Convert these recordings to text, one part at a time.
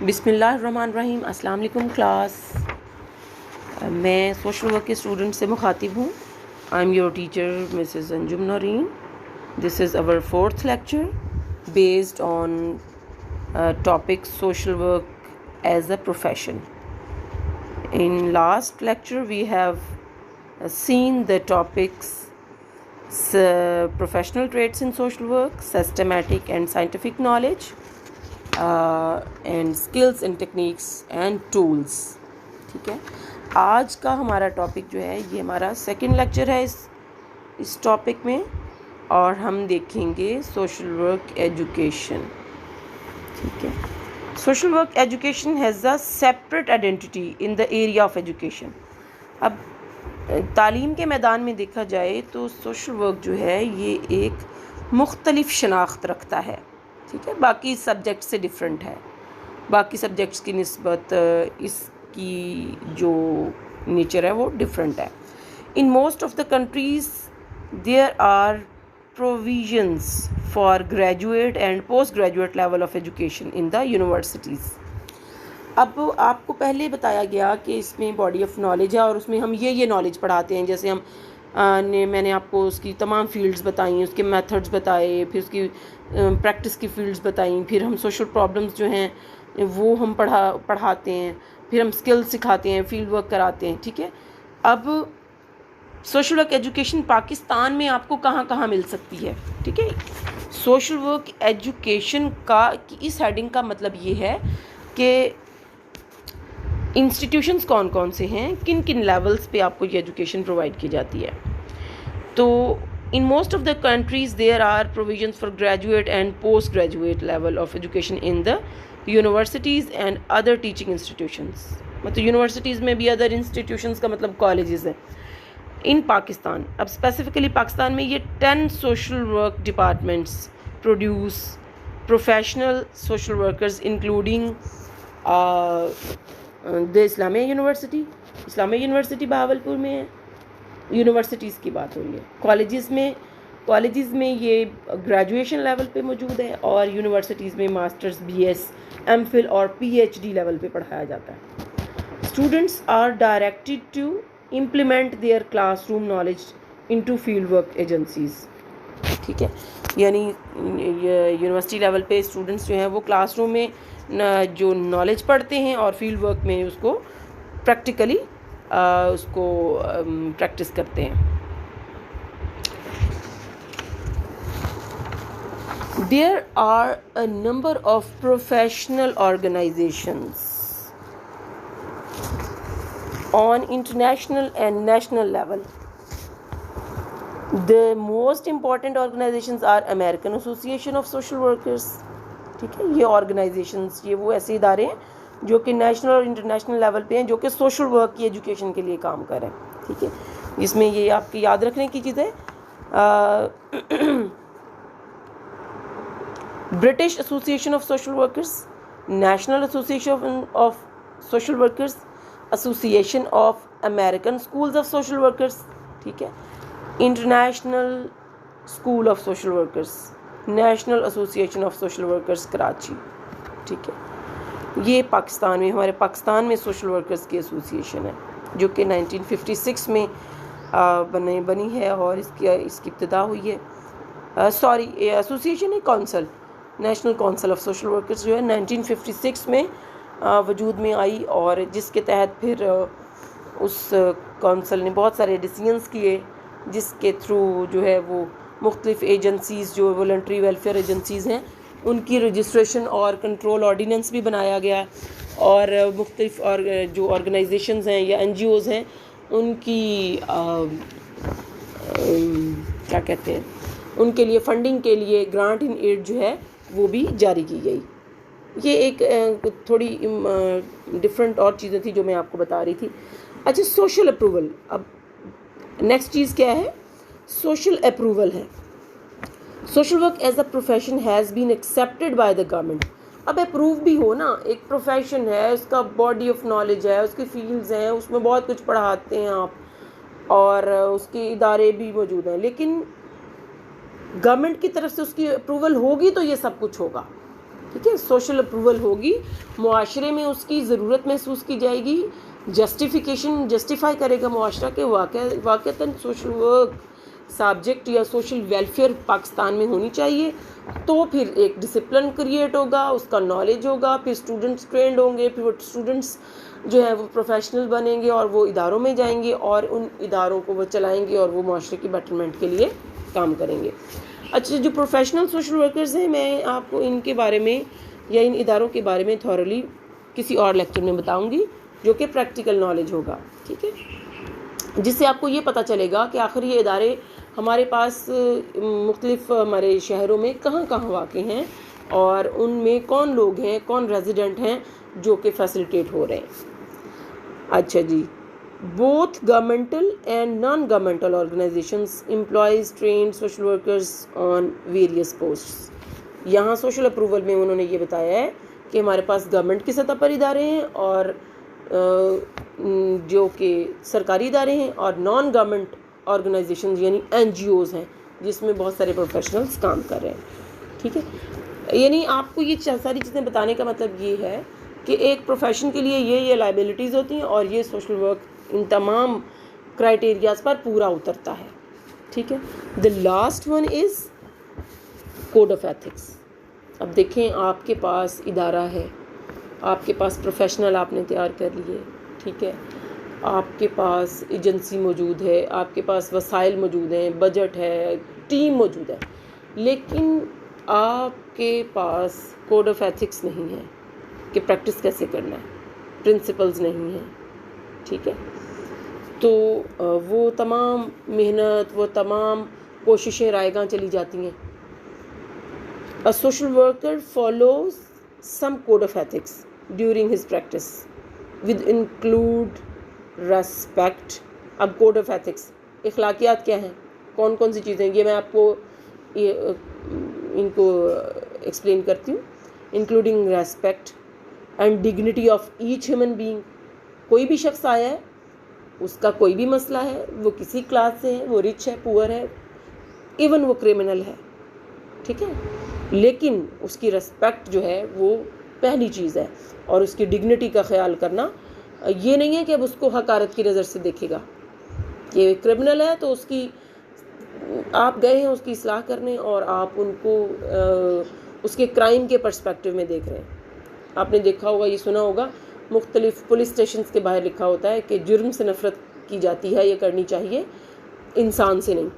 बिस्मिल्लाहिर्रहमानिर्रहीम। अस्सलाम वालेकुम क्लास। मैं सोशल वर्क के स्टूडेंट से मुखातिब हूँ। I am your teacher Mrs Anjum Naureen. This is our 4th lecture based on topic social work as a profession. In last lecture we have seen the topics professional traits in social work, systematic and scientific knowledge, and skills and techniques and tools। ठीक है, आज का हमारा topic जो है ये हमारा second lecture है इस टॉपिक में, और हम देखेंगे सोशल वर्क एजुकेशन। ठीक है, social work education has a separate identity in the area of education. अब तालीम के मैदान में देखा जाए तो सोशल वर्क जो है ये एक मुख्तलिफ शनाख्त रखता है। ठीक है, बाकी सब्जेक्ट से डिफरेंट है, बाकी सब्जेक्ट्स की निस्बत इसकी जो नेचर है वो डिफरेंट है। In most of the countries there are provisions for graduate and post graduate level of education in the universities। अब आपको पहले बताया गया कि इसमें बॉडी ऑफ नॉलेज है और उसमें हम ये नॉलेज पढ़ाते हैं। जैसे मैंने आपको उसकी तमाम फील्ड्स बताई, उसके मेथड्स बताए, फिर उसकी प्रैक्टिस की फील्ड्स बताई, फिर हम सोशल प्रॉब्लम्स जो हैं वो हम पढ़ाते हैं, फिर हम स्किल्स सिखाते हैं, फील्ड वर्क कराते हैं। ठीक है, अब सोशल वर्क एजुकेशन पाकिस्तान में आपको कहाँ कहाँ मिल सकती है। ठीक है, सोशल वर्क एजुकेशन का इस हेडिंग का मतलब ये है कि इंस्टीट्यूशंस कौन कौन से हैं, किन किन लेवल्स पे आपको ये एजुकेशन प्रोवाइड की जाती है। तो in most of the countries there are provisions for graduate and post graduate level of education in the universities and other teaching institutions. मतलब यूनिवर्सिटीज़ में भी अदर इंस्टीट्यूशंस का मतलब कॉलेजेस हैं इन पाकिस्तान। अब स्पेसिफिकली पाकिस्तान में ये 10 social work departments produce professional social workers including the Islamia university. Islamia university Bahawalpur में है। यूनिवर्सिटीज़ की बात हो रही है। कॉलेजेस में ये ग्रेजुएशन लेवल पे मौजूद है, और यूनिवर्सिटीज़ में मास्टर्स, BS, MPhil और PhD लेवल पे पढ़ाया जाता है। Students are directed to implement their classroom knowledge into field work agencies। ठीक है, यानी यूनिवर्सिटी लेवल पे स्टूडेंट्स जो हैं वो क्लासरूम में जो नॉलेज पढ़ते हैं और फील्ड वर्क में उसको प्रैक्टिकली उसको प्रैक्टिस करते हैं। There are a number of professional organizations on international and national level। The most important organizations are American Association of Social Workers। ठीक है, ये ऑर्गेनाइजेशंस, ये वो ऐसे इदारे हैं जो कि नेशनल और इंटरनेशनल लेवल पे हैं, जो कि सोशल वर्क की एजुकेशन के लिए काम कर रहे हैं। ठीक है, जिसमें ये आपकी याद रखने की चीज़ है, British association of social workers, national association of social workers, association of American schools of social workers. ठीक है, international school of social workers, national association of social workers Karachi. ठीक है, ये पाकिस्तान में, हमारे पाकिस्तान में सोशल वर्कर्स की एसोसिएशन है जो कि 1956 में बनी है, और इसकी इब्तिदा हुई है। सॉरी, एसोसिएशन है council, national council of social workers जो है 1956 में वजूद में आई, और जिसके तहत फिर उस कौंसिल ने बहुत सारे डिसीजंस किए, जिसके थ्रू जो है वो मुख्तलिफ एजेंसीज़ जो वॉलंटरी वेलफेयर एजेंसीज़ हैं उनकी रजिस्ट्रेशन और कंट्रोल ऑर्डिनेंस भी बनाया गया, और मुख्तलिफ और जो ऑर्गेनाइजेशंस हैं या NGOs हैं उनकी क्या कहते हैं, उनके लिए फंडिंग के लिए ग्रांट इन एड जो है वो भी जारी की गई। ये एक थोड़ी डिफरेंट और चीज़ें थी जो मैं आपको बता रही थी। अच्छा, सोशल अप्रूवल। अब नेक्स्ट चीज़ क्या है, सोशल अप्रूवल है। Social work as a profession has been accepted by the government. अब अप्रूव भी हो ना, एक प्रोफेशन है, उसका बॉडी ऑफ नॉलेज है, उसकी फील्ड्स हैं, उसमें बहुत कुछ पढ़ाते हैं आप, और उसके इदारे भी मौजूद हैं, लेकिन गवर्नमेंट की तरफ से उसकी अप्रूवल होगी तो ये सब कुछ होगा। ठीक है, सोशल अप्रूवल होगी, मुआशरे में उसकी ज़रूरत महसूस की जाएगी, जस्टिफाई करेगा मुआशरा के वाक़तन सोशल वर्क सब्जेक्ट या सोशल वेलफेयर पाकिस्तान में होनी चाहिए, तो फिर एक डिसिप्लिन क्रिएट होगा, उसका नॉलेज होगा, फिर स्टूडेंट्स ट्रेंड होंगे, फिर वो स्टूडेंट्स जो है वो प्रोफेशनल बनेंगे और वो इदारों में जाएंगे और उन इदारों को वो चलाएंगे और वो माशरे की बेटरमेंट के लिए काम करेंगे। अच्छा, जो प्रोफेशनल सोशल वर्कर्स हैं, मैं आपको इनके बारे में या इन इदारों के बारे में थॉरली किसी और लेक्चर में बताऊंगी, जो कि प्रैक्टिकल नॉलेज होगा, ठीक है, जिससे आपको ये पता चलेगा कि आखिर ये इदारे हमारे पास मुख्तलिफ हमारे शहरों में कहाँ कहाँ वाक़ हैं और उनमें कौन लोग हैं, कौन रेजिडेंट हैं जो कि फैसिलिटेट हो रहे हैं। अच्छा जी, both governmental and non-governmental organizations employs trained social workers on various posts। यहाँ सोशल अप्रूवल में उन्होंने ये बताया है कि हमारे पास गवर्नमेंट की सतह पर इदारे हैं और जो कि सरकारी इदारे हैं और नॉन गवर्नमेंट ऑर्गेनाइजेशंस यानी NGOs हैं जिसमें बहुत सारे प्रोफेशनल्स काम कर रहे हैं, ठीक है। यानी आपको ये सारी चीज़ें बताने का मतलब ये है कि एक प्रोफेशन के लिए ये लाइबिलिटीज़ होती हैं और ये सोशल वर्क इन तमाम क्राइटेरियाज पर पूरा उतरता है, ठीक है। The last one is code of ethics. अब देखें, आपके पास इदारा है, आपके पास प्रोफेशनल आपने तैयार कर लिए, ठीक है, आपके पास एजेंसी मौजूद है, आपके पास वसाइल मौजूद हैं, बजट है, टीम मौजूद है, लेकिन आपके पास कोड ऑफ एथिक्स नहीं है कि प्रैक्टिस कैसे करना है, प्रिंसिपल्स नहीं हैं, ठीक है, तो वो तमाम मेहनत, वो तमाम कोशिशें रायगां चली जाती हैं। A social worker follows some code of ethics during his practice with include respect. अब कोड ऑफ एथिक्स, इखलाकियात क्या हैं, कौन कौन सी चीज़ें, ये मैं आपको इनको एक्सप्लेन करती हूँ। Including respect and dignity of each human being. कोई भी शख्स आया है, उसका कोई भी मसला है, वो किसी क्लास से है, वो रिच है, पुअर है, इवन वो क्रिमिनल है, ठीक है, लेकिन उसकी रेस्पेक्ट जो है वो पहली चीज़ है। और उसकी डिग्निटी का ख्याल करना ये नहीं है कि अब उसको हकारत की नज़र से देखेगा। ये क्रिमिनल है तो उसकी, आप गए हैं उसकी इस्लाह करने और आप उनको उसके क्राइम के पर्सपेक्टिव में देख रहे हैं। आपने देखा होगा, ये सुना होगा, मुख्तलिफ पुलिस स्टेशन के बाहर लिखा होता है कि जुर्म से नफ़रत की जाती है, ये करनी चाहिए, इंसान से नहीं,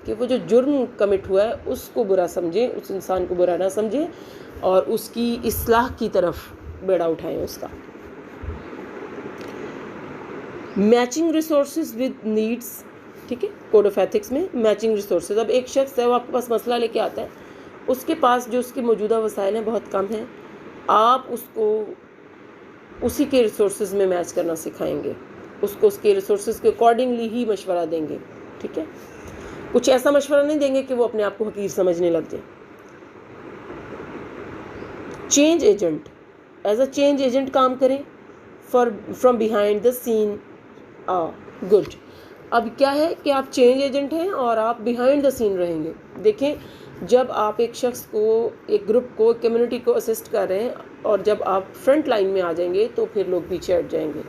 कि वो जो जुर्म कमिट हुआ है उसको बुरा समझें, उस इंसान को बुरा ना समझें और उसकी इस्लाह की तरफ बेड़ा उठाएं उसका। मैचिंग रिसोर्सेज विद नीड्स, ठीक है, कोड ऑफ एथिक्स में मैचिंग रिसोर्सेज। अब एक शख्स है, वो आपके पास मसला लेके आता है, उसके पास जो उसके मौजूदा वसाइल हैं बहुत कम हैं, आप उसको उसी के रिसोर्सेज में मैच करना सिखाएंगे, उसको उसके रिसोर्सेज के अकॉर्डिंगली ही मशवरा देंगे, ठीक है। कुछ ऐसा मशवरा नहीं देंगे कि वो अपने आप को हकीर समझने लग जाए। Change agent, as a change agent काम करें from behind the scene good. अब क्या है कि आप चेंज एजेंट हैं और आप बिहाइंड द सीन रहेंगे। देखें, जब आप एक शख्स को, एक ग्रुप को, कम्युनिटी को असिस्ट कर रहे हैं और जब आप फ्रंट लाइन में आ जाएंगे तो फिर लोग पीछे हट जाएंगे।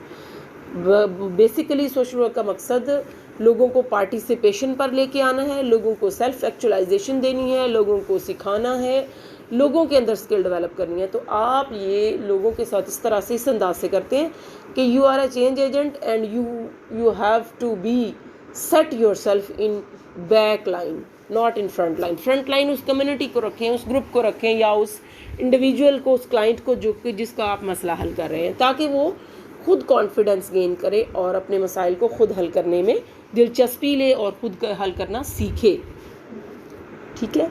बेसिकली सोशल वर्क का मकसद लोगों को पार्टिसिपेशन पर लेके आना है, लोगों को सेल्फ एक्चुअलाइजेशन देनी है, लोगों को सिखाना है, लोगों के अंदर स्किल डेवलप करनी है। तो आप ये लोगों के साथ इस तरह से, इस अंदाज से करते हैं कि you are a change agent and you have to be set your self in back line, not in front line. Front line उस कम्युनिटी को रखें, उस ग्रुप को रखें या उस इंडिविजुअल को, उस क्लाइंट को जो कि जिसका आप मसला हल कर रहे हैं, ताकि वो खुद कॉन्फिडेंस गेन करे और अपने मसाइल को खुद हल करने में दिलचस्पी ले और खुद हल करना सीखे, ठीक है।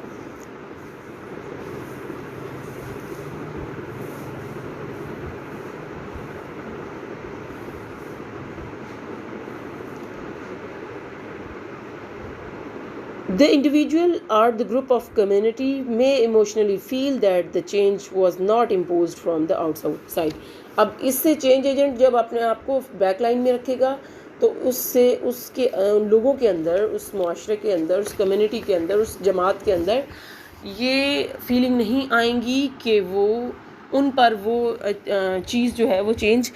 The individual or the group of community may emotionally feel that the change was not imposed from the outside। अब इससे चेंज एजेंट जब अपने आप को बैकलाइन में रखेगा तो उससे उसके लोगों के अंदर, उस मुआशरे के अंदर, उस कम्युनिटी के अंदर, उस जमात के अंदर ये फीलिंग नहीं आएंगी कि वो उन पर वो चीज़ जो है वो चेंज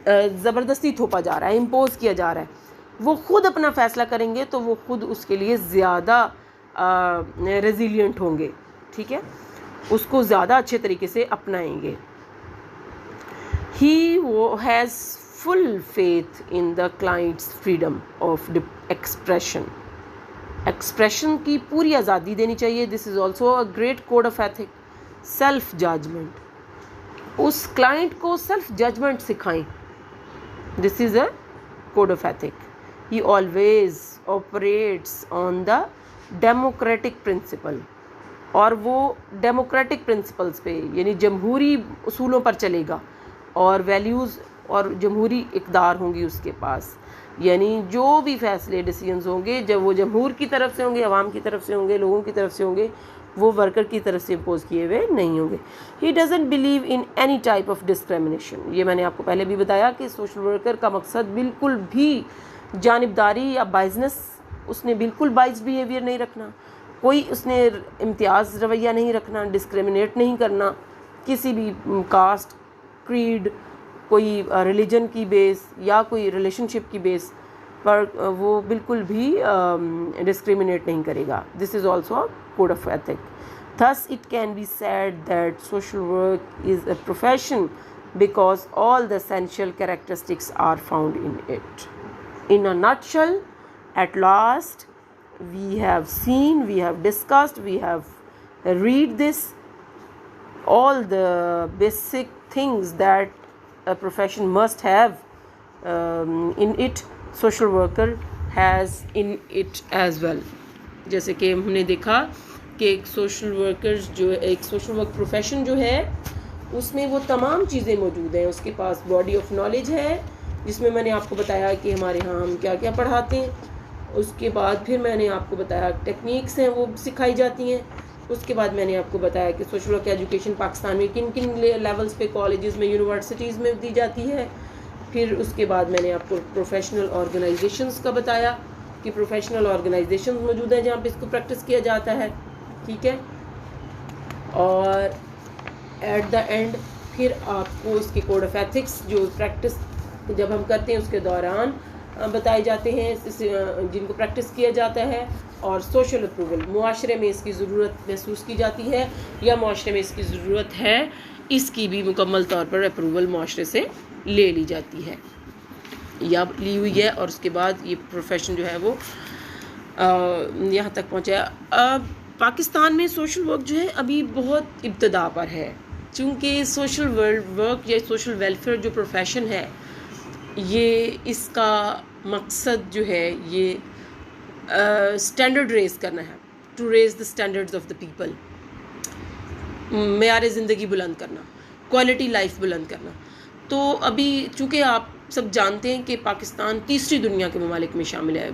ज़बरदस्ती थोपा जा रहा है, इम्पोज किया जा रहा है। वो खुद अपना फ़ैसला करेंगे तो वो खुद उसके लिए ज़्यादा रेजिलिएंट होंगे, ठीक है, उसको ज़्यादा अच्छे तरीके से अपनाएंगे। ही वो has full faith in the client's freedom of expression. Expression की पूरी आज़ादी देनी चाहिए। This is also a great code of ethic. Self judgment, उस क्लाइंट को सेल्फ जजमेंट सिखाएं। This is a code of ethic. He always operates on the democratic principle, और वो डेमोक्रेटिक प्रिंसिपल्स पे यानी जमहूरी उसूलों पर चलेगा, और वैल्यूज़ और जमहूरी इक़दार होंगी उसके पास। यानी जो भी फैसले डिसीजंस होंगे जब वो जमहूर की तरफ से होंगे, अवाम की तरफ से होंगे, लोगों की तरफ से होंगे, वो वर्कर की तरफ से इम्पोज किए हुए नहीं होंगे। He doesn't believe in any type of discrimination. ये मैंने आपको पहले भी बताया कि सोशल वर्कर का मकसद बिल्कुल भी जानिबदारी या बाइजनेस, उसने बिल्कुल बाइज बिहेवियर नहीं रखना, कोई उसने इम्तियाज़ रवैया नहीं रखना, डिस्क्रिमिनेट नहीं करना किसी भी कास्ट, क्रीड, कोई रिलीजन की बेस या कोई रिलेशनशिप की बेस पर वो बिल्कुल भी डिस्क्रिमिनेट नहीं करेगा। This is also a code of ethic. Thus it can be said that social work is a profession because all the essential characteristics are found in it. In a nutshell, at last, we have seen, we have discussed, we have read this, all the basic things that a profession must have in it. Social worker has in it as well. जैसे कि हमने देखा कि एक social worker जो एक social work profession जो है उसमें वो तमाम चीज़ें मौजूद हैं। उसके पास बॉडी ऑफ नॉलेज है जिसमें मैंने आपको बताया कि हमारे यहाँ हम क्या क्या पढ़ाते हैं। उसके बाद फिर मैंने आपको बताया टेक्निक्स हैं वो सिखाई जाती हैं। उसके बाद मैंने आपको बताया कि सोशल वर्क एजुकेशन पाकिस्तान में किन किन लेवल्स पे कॉलेजेस में, यूनिवर्सिटीज़ में दी जाती है। फिर उसके बाद मैंने आपको प्रोफेशनल ऑर्गेनाइजेशंस का बताया कि प्रोफेशनल ऑर्गेनाइजेशंस मौजूद हैं जहाँ पे इसको प्रैक्टिस किया जाता है, ठीक है। और एट द एंड फिर आपको इसके कोड ऑफ एथिक्स जो प्रैक्टिस जब हम करते हैं उसके दौरान बताए जाते हैं जिनको प्रैक्टिस किया जाता है। और सोशल अप्रूवल, मुआशरे में इसकी ज़रूरत महसूस की जाती है या मुआशरे में इसकी ज़रूरत है, इसकी भी मुकम्मल तौर पर अप्रूवल मुआशरे से ले ली जाती है या ली हुई है। और उसके बाद ये प्रोफेशन जो है वो यहाँ तक पहुँचा है। पाकिस्तान में सोशल वर्क जो है अभी बहुत इब्तदा पर है, चूँकि सोशल वर्क या सोशल वेलफेयर जो प्रोफेशन है ये इसका मकसद जो है ये स्टैंडर्ड रेज़ करना है, to raise the standards of the people, मेयार ज़िंदगी बुलंद करना, क्वालिटी लाइफ बुलंद करना। तो अभी चूँकि आप सब जानते हैं कि पाकिस्तान तीसरी दुनिया के ममालिक में शामिल है,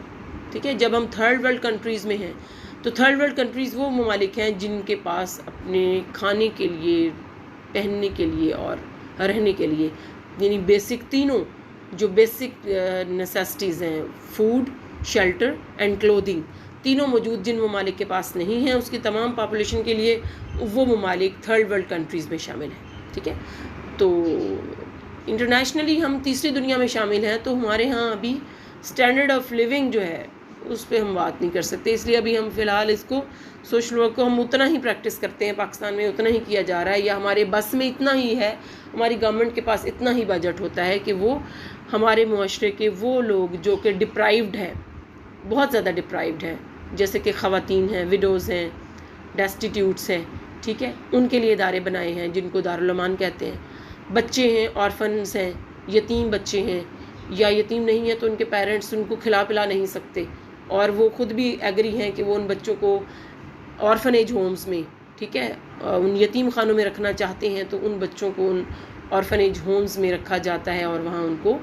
ठीक है। जब हम थर्ड वर्ल्ड कंट्रीज़ में हैं तो थर्ड वर्ल्ड कंट्रीज़ वो ममालिक हैं जिनके पास अपने खाने के लिए, पहनने के लिए और रहने के लिए यानी बेसिक तीनों जो बेसिक नेसेसिटीज़ हैं, फूड, शेल्टर एंड क्लोथिंग, तीनों मौजूद जिन ममालिक के पास नहीं हैं उसकी तमाम पॉपुलेशन के लिए वो ममालिक थर्ड वर्ल्ड कंट्रीज़ में शामिल हैं, ठीक है। तो इंटरनेशनली हम तीसरी दुनिया में शामिल हैं, तो हमारे यहाँ अभी स्टैंडर्ड ऑफ लिविंग जो है उस पर हम बात नहीं कर सकते। इसलिए अभी हम फ़िलहाल इसको सोशल वर्क को हम उतना ही प्रैक्टिस करते हैं, पाकिस्तान में उतना ही किया जा रहा है, या हमारे बस में इतना ही है, हमारी गवर्नमेंट के पास इतना ही बजट होता है कि वो हमारे मुआशरे के वो लोग जो कि डिप्राइव्ड हैं, बहुत ज़्यादा डिप्राइव्ड हैं, जैसे कि ख़वातीन हैं, विडोज़ हैं, डेस्टिट्यूट्स हैं, ठीक है, उनके लिए इदारे बनाए हैं जिनको दारुल अमान कहते हैं। बच्चे हैं, ऑर्फन्स हैं, यतीम बच्चे हैं, या यतीम नहीं है तो उनके पेरेंट्स उनको खिला पिला नहीं सकते और वो ख़ुद भी एग्री हैं कि वो उन बच्चों को ऑर्फनेज होम्स में, ठीक है, उन यतीम खानों में रखना चाहते हैं, तो उन बच्चों को उन ऑर्फनेज होम्स में रखा जाता है और वहाँ उनको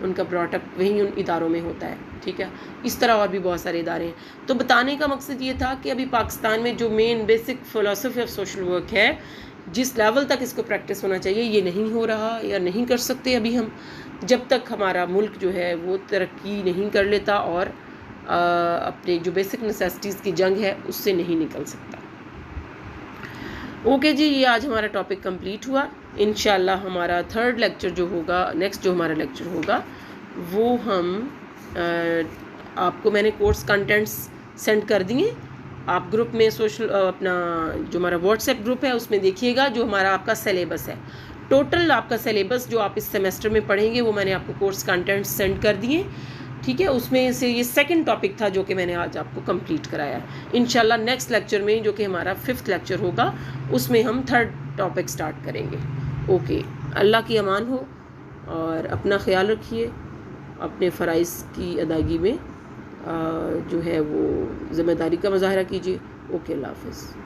उनका ब्रॉटअप वहीं उन इदारों में होता है, ठीक है। इस तरह और भी बहुत सारे इदारे हैं। तो बताने का मकसद ये था कि अभी पाकिस्तान में जो main basic philosophy of social work है, जिस लेवल तक इसको प्रैक्टिस होना चाहिए, ये नहीं हो रहा या नहीं कर सकते अभी हम, जब तक हमारा मुल्क जो है वो तरक्की नहीं कर लेता और अपने जो बेसिक नेसेसिटीज़ की जंग है उससे नहीं निकल सकता। ओके जी, ये आज हमारा टॉपिक कंप्लीट हुआ। इंशाल्लाह हमारा थर्ड लेक्चर जो होगा, नेक्स्ट जो हमारा लेक्चर होगा वो हम आपको मैंने कोर्स कंटेंट्स सेंड कर दिए। आप ग्रुप में सोशल अपना जो हमारा व्हाट्सएप ग्रुप है उसमें देखिएगा, जो हमारा आपका सिलेबस है, टोटल आपका सिलेबस जो आप इस सेमेस्टर में पढ़ेंगे वो मैंने आपको कोर्स कंटेंट्स सेंड कर दिए। ठीक है, उसमें से ये सेकंड टॉपिक था जो कि मैंने आज आपको कंप्लीट कराया है। इंशाल्लाह नेक्स्ट लेक्चर में जो कि हमारा 5th लेक्चर होगा उसमें हम थर्ड टॉपिक स्टार्ट करेंगे। ओके, अल्लाह की अमान हो और अपना ख्याल रखिए। अपने फ़राइज़ की अदायगी में जो है वो ज़िम्मेदारी का मुज़ाहरा कीजिए। ओके, अल्लाह हाफ़िज़।